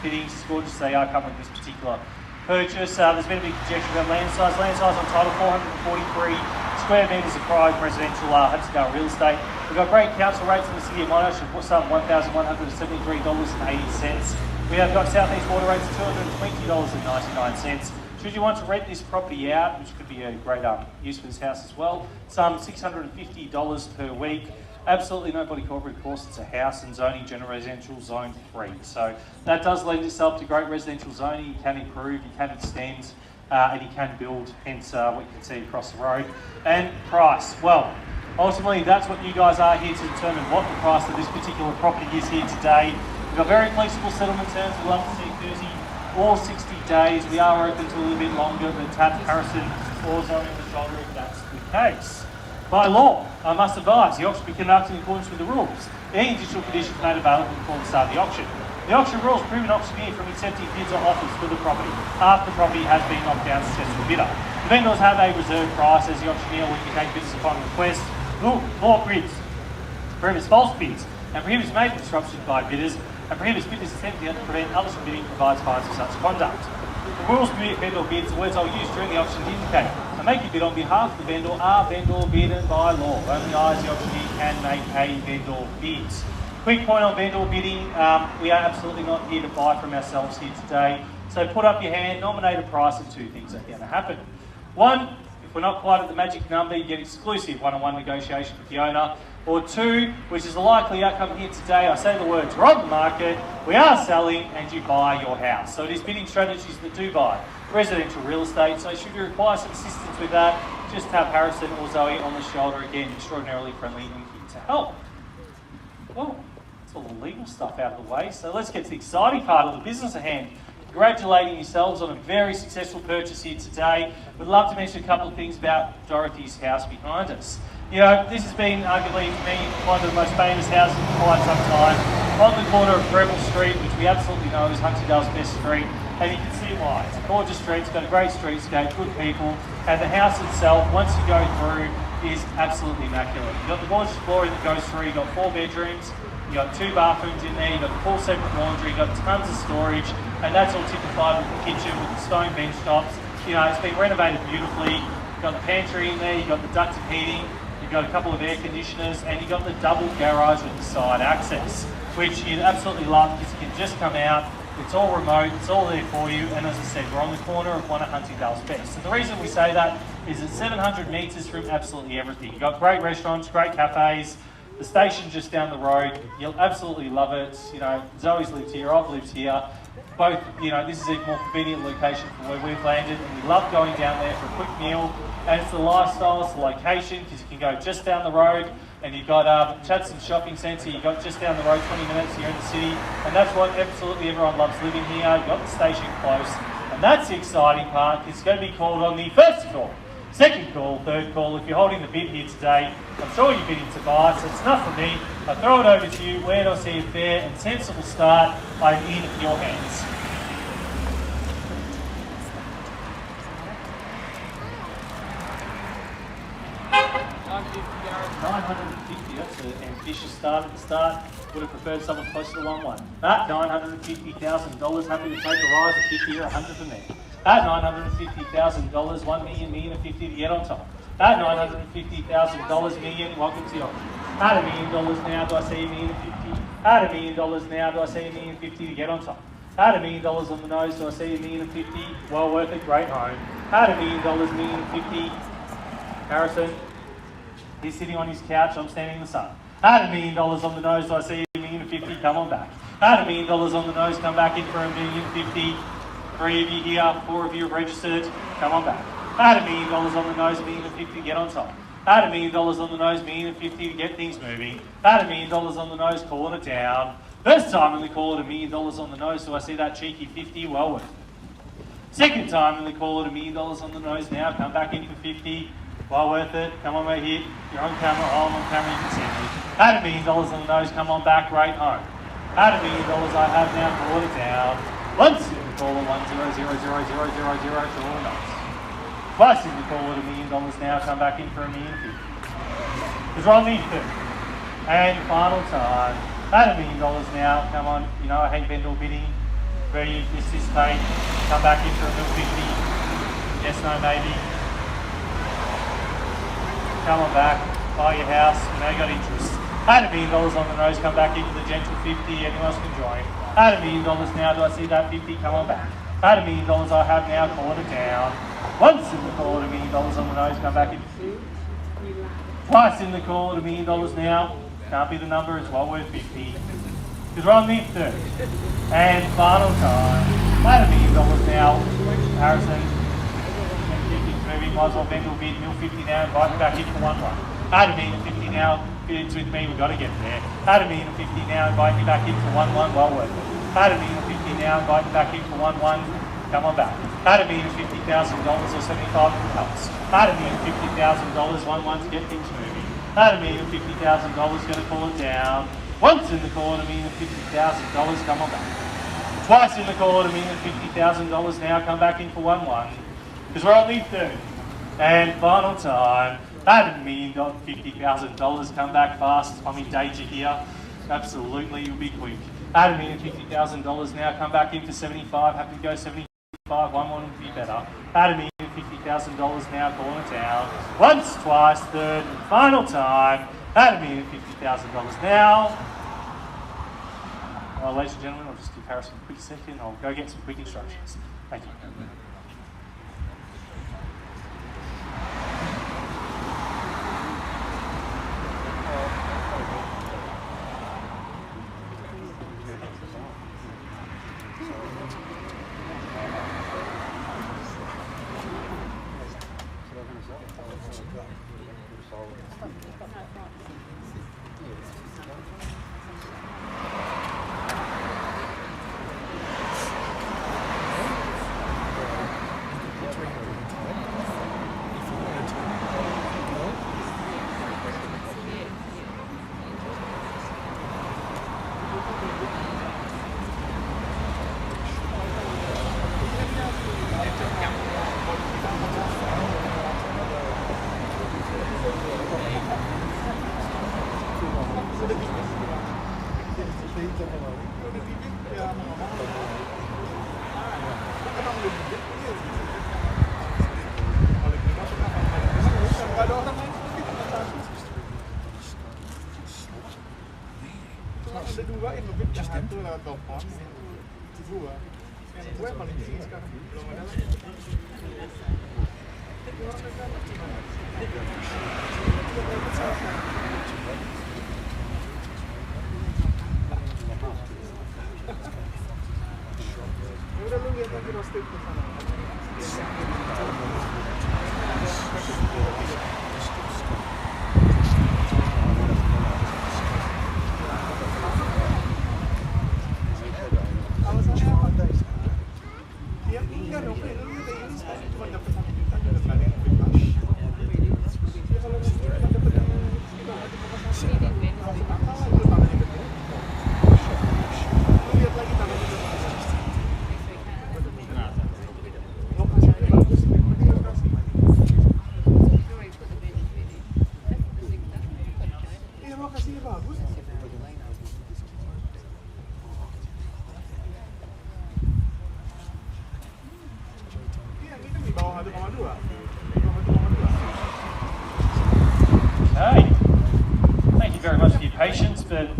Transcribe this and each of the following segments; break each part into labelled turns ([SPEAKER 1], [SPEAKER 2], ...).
[SPEAKER 1] fittings, as gorgeous as they are, come with this particular purchase. There's been a big projection about land size. Land size on title, 443 square metres of prime residential Huntingdale real estate. We've got great council rates in the city of Monash of some $1,173.80. We have got southeast water rates of $220.99. Should you want to rent this property out, which could be a great use for this house as well, some $650 per week. Absolutely nobody corporate, of course, it's a house and zoning, general residential, zone 3. So that does lend itself to great residential zoning. You can improve, you can extend, and you can build, hence what you can see across the road. And price, well, ultimately that's what you guys are here to determine what the price of this particular property is here today. We've got very flexible settlement terms. We'd love to see 30 or 60 days. We are open to a little bit longer, but tap Harrison or Zoe on the shoulder if that's the case. By law, I must advise the auction be conducted in accordance with the rules. Any additional conditions made available before the start of the auction. The auction rules prevent an auctioneer from accepting bids or offers for the property after the property has been knocked down to successful bidder. The vendors have a reserve price as the auctioneer will indicate bidders upon request. Law bids prohibits false bids and prohibits major disruption by bidders and prohibits bidders attempting to prevent others from bidding, provides fines for such conduct. The rules permit vendor bids. The words I'll use during the auction to indicate and make a bid on behalf of the vendor are vendor bidden by law. Only I as the auctioneer can make a vendor bids. Quick point on vendor bidding, we are absolutely not here to buy from ourselves here today. So put up your hand, nominate a price, and two things are going to happen. One, if we're not quite at the magic number, you get exclusive one-on-one negotiation with the owner. Or two, which is the likely outcome here today, I say the words, we're on the market, we are selling, and you buy your house. So it is bidding strategies that do buy residential real estate. So should you require some assistance with that, just tap Harrison or Zoe on the shoulder. Again, extraordinarily friendly and here to help. Well, that's all the legal stuff out of the way. So let's get to the exciting part of the business at hand. Congratulating yourselves on a very successful purchase here today. We'd love to mention a couple of things about Dorothy's house behind us. You know, this has been arguably for me one of the most famous houses for quite some time. On the corner of Greville Street, which we absolutely know is Huntingdale's best street, and you can see why. It's a gorgeous street, it's got a great streetscape, good people, and the house itself, once you go through, is absolutely immaculate. You've got the gorgeous flooring that goes through, you've got 4 bedrooms, you've got 2 bathrooms in there, you've got 4 separate laundry, you've got tons of storage, and that's all typified with the kitchen, with the stone bench tops. You know, it's been renovated beautifully. You've got the pantry in there, you've got the ducted heating, you've got a couple of air conditioners, and you've got the double garage with the side access, which you absolutely love because you can just come out, it's all remote, it's all there for you, and as I said, we're on the corner of one of Huntingdale's best. And the reason we say that is it's 700 metres from absolutely everything. You've got great restaurants, great cafes, the station just down the road, you'll absolutely love it. You know, Zoe's lived here, I've lived here. Both, you know, this is a more convenient location for where we've landed, and we love going down there for a quick meal. And it's the lifestyle, it's the location, because you can go just down the road, and you've got Chadstone Shopping Centre, you've got just down the road, 20 minutes, you're in the city, and that's what absolutely everyone loves living here. You've got the station close, and that's the exciting part. It's going to be called on the first call, second call, third call. If you're holding the bid here today, I'm sure you're bidding to buy, so it's enough for me. I throw it over to you. Where do I see a fair and sensible start? I'm in your hands. $950, that's an ambitious start at the start. Would have preferred someone closer to 1-1. At $950,000, happy to take a rise at 50 or 100 from there. At $950,000, $1 million to get on top. At $950,000 million, welcome to the auction. At $1 million now, do I see $1 million to 50? At $1 million now, do I see $1 million to 50 to get on top? At $1 million on the nose, do I see $1 million to 50? Well worth it, great home. At $1 million, $1 million to 50. Harrison. He's sitting on his couch, I'm standing in the sun. At $1 million on the nose, do I see $1 million to 50? Come on back. At $1 million on the nose, come back in for $1 million to 50. 3 of you here, 4 of you have registered, come on back. At $1 million on the nose, $1 million to 50, get on top. At $1 million on the nose, $1 million to 50 to get things moving. At $1 million on the nose, calling it down. First time in the call at $1 million on the nose, so I see that cheeky 50, well worth it. Second time in the call at $1 million on the nose now, come back in for 50. Well worth it. Come on right here. You're on camera. Oh, I'm on camera. You can see me. At $1 million on the nose. Come on back. Right home. At $1 million I have now. Brought it down. Once in the call at 1000000 draw the nose. Twice in the call at $1 million now. Come back in for $1 million. Because we're on the third. And final time. At $1 million now. Come on. You know I hate vendor bidding. Ready to miss this tape? Come back in for a mill 50. Yes, no, maybe. Come on back, buy your house, you know you got interest. $1 million on the nose, come back into the gentle 50, anyone else can join. $1 million now, do I see that 50? Come on back. $1 million I have now, call it down. Once in the call, $1 million on the nose, come back in. Twice in the call, $1 million now. Can't be the number, it's well worth 50. Because we're on the third. And final time. $1 million now. Harrison. Moving, might as well bend a bit, mill 50 now, invite back in for 1-1. $1 million 50 now, bids with me, we've got to get there. $1 million 50 now, invite me back in for 1-1, well worth it. $1 million 50 now, invite me back in for 1-1, come on back. $1 million $50,000 or 75 helps. $1 million $50,000, 1-1 to get things moving. $1 million $50,000, going to call it down. Once in the call, $1 million $50,000, come on back. Twice in the call, $1 million $50,000 now, come back in for 1-1. Because we're on the third. And final time, $1 million $50,000, come back fast. I'm in danger here. Absolutely, you'll be quick. $1 million $50,000 now, come back in for 75. Happy to go 75. 1-1 would be better. $1 million $50,000 now, calling it down. Once, twice, third, and final time. $1 million $50,000 now. Well, ladies and gentlemen, I'll just give Harrison a quick second. I'll go get some quick instructions. Thank you.
[SPEAKER 2] Ada dua yang lebih yang satu lewat telepon, dua. Yang gue paling sering sekarang belum ada lagi. Udah lu lihat lagi roasted ke sana.
[SPEAKER 1] Patience, but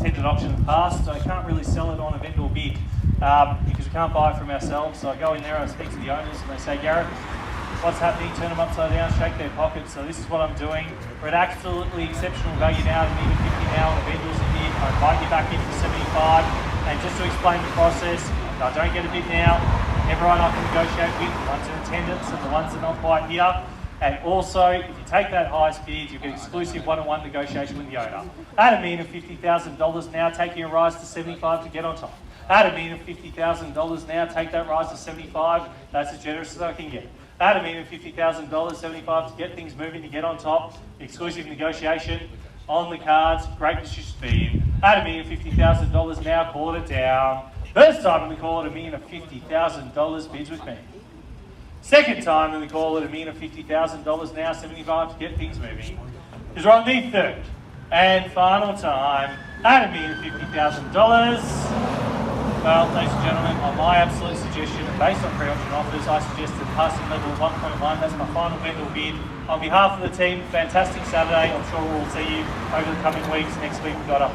[SPEAKER 1] tendered auction in the past, so I can't really sell it on a vendor bid because we can't buy it from ourselves. So I go in there, I speak to the owners, and they say, Gareth, what's happening? Turn them upside down, shake their pockets. So this is what I'm doing. We're at absolutely exceptional value now, to even 50 now on the vendors in here. I invite you back in for 75, and just to explain the process, I don't get a bid now. Everyone I can negotiate with, the ones in attendance and the ones that are not quite here. And also, if you take that highest bid, you get exclusive one-on-one negotiation with the owner. $1 million $50,000 now, taking a rise to 75 to get on top. $1 million $50,000 now, take that rise to 75. That's as generous as I can get. $1 million $50,000, 75 to get things moving, to get on top. Exclusive negotiation on the cards. Greatness you should be in. $1 million $50,000 now, call it down. First time we call it $1 million $50,000 bids with me. Second time in the call at $1 million $50,000 now, 75 to get things moving. Because we're on the third and final time at $1 million $50,000. Well, ladies and gentlemen, on my absolute suggestion, based on pre-auction offers, I suggested passing level 1.1. That's my final vendor bid. On behalf of the team, fantastic Saturday. I'm sure we'll see you over the coming weeks. Next week, we've got up the